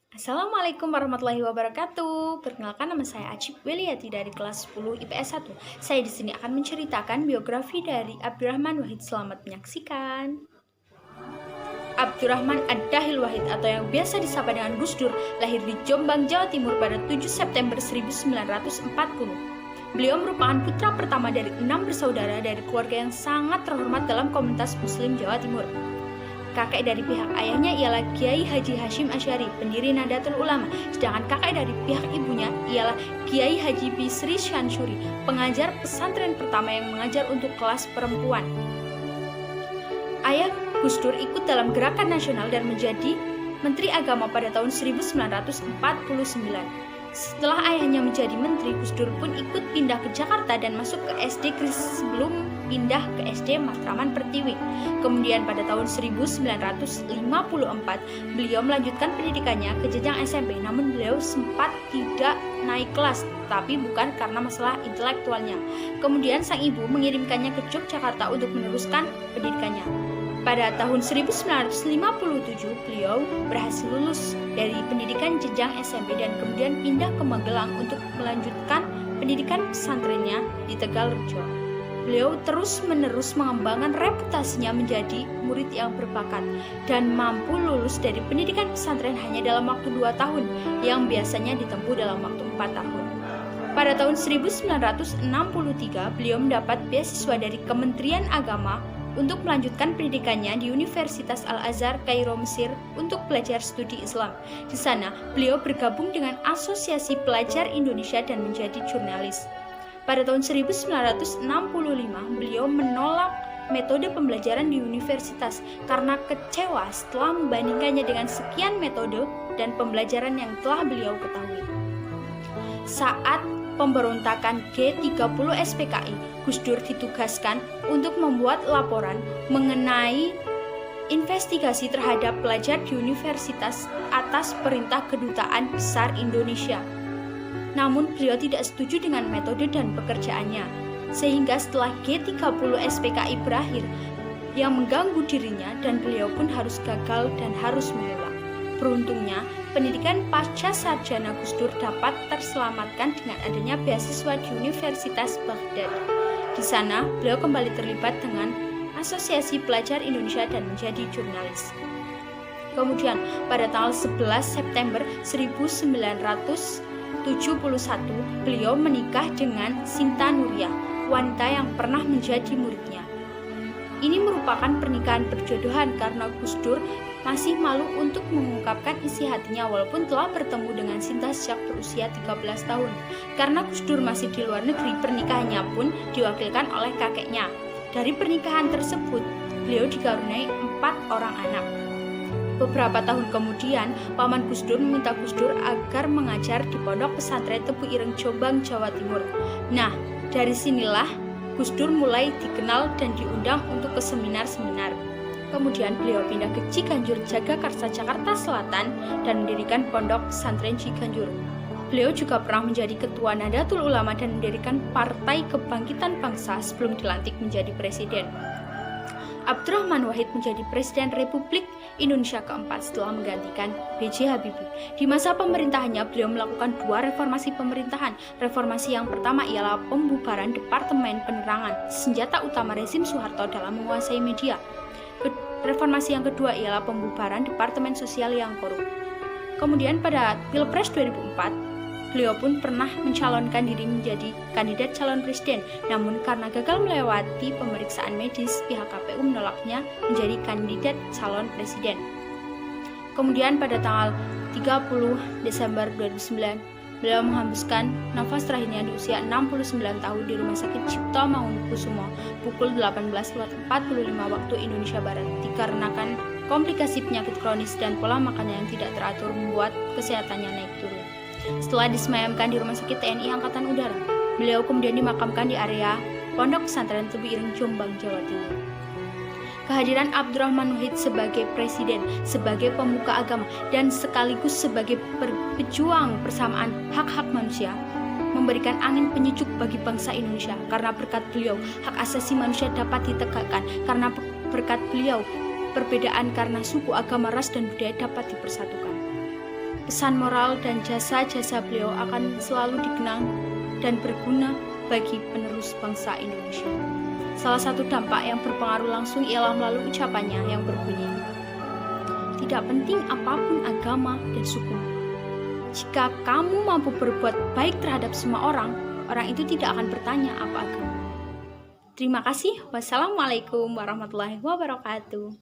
Assalamualaikum warahmatullahi wabarakatuh. Perkenalkan, nama saya Acip Weliati dari kelas 10 IPS 1. Saya di sini akan menceritakan biografi dari Abdurrahman Wahid. Selamat menyaksikan. Abdurrahman Ad-Dahil Wahid atau yang biasa disapa dengan Gus Dur lahir di Jombang, Jawa Timur pada 7 September 1940. Beliau merupakan putra pertama dari 6 bersaudara dari keluarga yang sangat terhormat dalam komunitas Muslim Jawa Timur. Kakek dari pihak ayahnya ialah Kiai Haji Hashim Asy'ari, pendiri Nahdlatul Ulama, sedangkan kakek dari pihak ibunya ialah Kiai Haji Bisri Syansuri, pengajar pesantren pertama yang mengajar untuk kelas perempuan. Ayah Gus Dur ikut dalam gerakan nasional dan menjadi Menteri Agama pada tahun 1949. Setelah ayahnya menjadi menteri, Gus Dur pun ikut pindah ke Jakarta dan masuk ke SD Kris sebelum pindah ke SD Matraman Pertiwi. Kemudian pada tahun 1954, beliau melanjutkan pendidikannya ke jenjang SMP, namun beliau sempat tidak naik kelas, tapi bukan karena masalah intelektualnya. Kemudian sang ibu mengirimkannya ke Yogyakarta untuk meneruskan pendidikannya. Pada tahun 1957, beliau berhasil lulus dari pendidikan jenjang SMP dan kemudian pindah ke Magelang untuk melanjutkan pendidikan pesantrennya di Tegalrejo. Beliau terus-menerus mengembangkan reputasinya menjadi murid yang berbakat dan mampu lulus dari pendidikan pesantren hanya dalam waktu 2 tahun, yang biasanya ditempuh dalam waktu 4 tahun. Pada tahun 1963, beliau mendapat beasiswa dari Kementerian Agama untuk melanjutkan pendidikannya di Universitas Al-Azhar, Kairo, Mesir untuk belajar studi Islam. Di sana, beliau bergabung dengan Asosiasi Pelajar Indonesia dan menjadi jurnalis. Pada tahun 1965, beliau menolak metode pembelajaran di universitas karena kecewa setelah membandingkannya dengan sekian metode dan pembelajaran yang telah beliau ketahui. Saat pemberontakan G30 SPKI, Gus Dur ditugaskan untuk membuat laporan mengenai investigasi terhadap pelajar di universitas atas perintah Kedutaan Besar Indonesia. Namun beliau tidak setuju dengan metode dan pekerjaannya, sehingga setelah G30 SPKI berakhir, yang mengganggu dirinya dan beliau pun harus gagal dan harus mengulang. Beruntungnya, pendidikan pasca sarjana Gus Dur dapat terselamatkan dengan adanya beasiswa di Universitas Baghdad. Di sana, beliau kembali terlibat dengan Asosiasi Pelajar Indonesia dan menjadi jurnalis. Kemudian, pada tanggal 11 September 1971, beliau menikah dengan Sinta Nuriyah, wanita yang pernah menjadi muridnya. Ini merupakan pernikahan berjodohan karena Gus Dur masih malu untuk mengungkapkan isi hatinya walaupun telah bertemu dengan Sinta sejak berusia 13 tahun. Karena Gus Dur masih di luar negeri, pernikahannya pun diwakilkan oleh kakeknya. Dari pernikahan tersebut, beliau dikaruniai 4 orang anak. Beberapa tahun kemudian, paman Gus Dur meminta Gus Dur agar mengajar di pondok pesantren Tebu Ireng, Jombang, Jawa Timur. Nah, dari sinilah Gus Dur mulai dikenal dan diundang untuk ke seminar-seminar. Kemudian beliau pindah ke Ciganjur, Jagakarsa, Jakarta Selatan dan mendirikan pondok pesantren Ciganjur. Beliau juga pernah menjadi ketua Nahdlatul Ulama dan mendirikan Partai Kebangkitan Bangsa sebelum dilantik menjadi presiden. Abdurrahman Wahid menjadi Presiden Republik Indonesia keempat setelah menggantikan B.J. Habibie. Di masa pemerintahannya, beliau melakukan 2 reformasi pemerintahan. Reformasi yang pertama ialah pembubaran Departemen Penerangan, senjata utama rezim Soeharto dalam menguasai media. Reformasi yang kedua ialah pembubaran Departemen Sosial yang korup. Kemudian pada Pilpres 2004, beliau pun pernah mencalonkan diri menjadi kandidat calon presiden, namun karena gagal melewati pemeriksaan medis, pihak KPU menolaknya menjadi kandidat calon presiden. Kemudian pada tanggal 30 Desember 2009, beliau menghembuskan nafas terakhirnya di usia 69 tahun di Rumah Sakit Cipto Mangunkusumo pukul 18.45 waktu Indonesia Barat dikarenakan komplikasi penyakit kronis dan pola makan yang tidak teratur membuat kesehatannya naik turun. Setelah disemayamkan di Rumah Sakit TNI Angkatan Udara, beliau kemudian dimakamkan di area Pondok Pesantren Tebu Ireng, Jombang, Jawa Timur. Kehadiran Abdurrahman Wahid sebagai presiden, sebagai pemuka agama, dan sekaligus sebagai pejuang persamaan hak-hak manusia memberikan angin penyejuk bagi bangsa Indonesia. Karena berkat beliau, hak asasi manusia dapat ditegakkan. Karena berkat beliau, perbedaan karena suku, agama, ras, dan budaya dapat dipersatukan. Pesan moral dan jasa-jasa beliau akan selalu dikenang dan berguna bagi penerus bangsa Indonesia. Salah satu dampak yang berpengaruh langsung ialah melalui ucapannya yang berbunyi, "Tidak penting apapun agama dan suku. Jika kamu mampu berbuat baik terhadap semua orang, orang itu tidak akan bertanya apa agama." Terima kasih. Wassalamualaikum warahmatullahi wabarakatuh.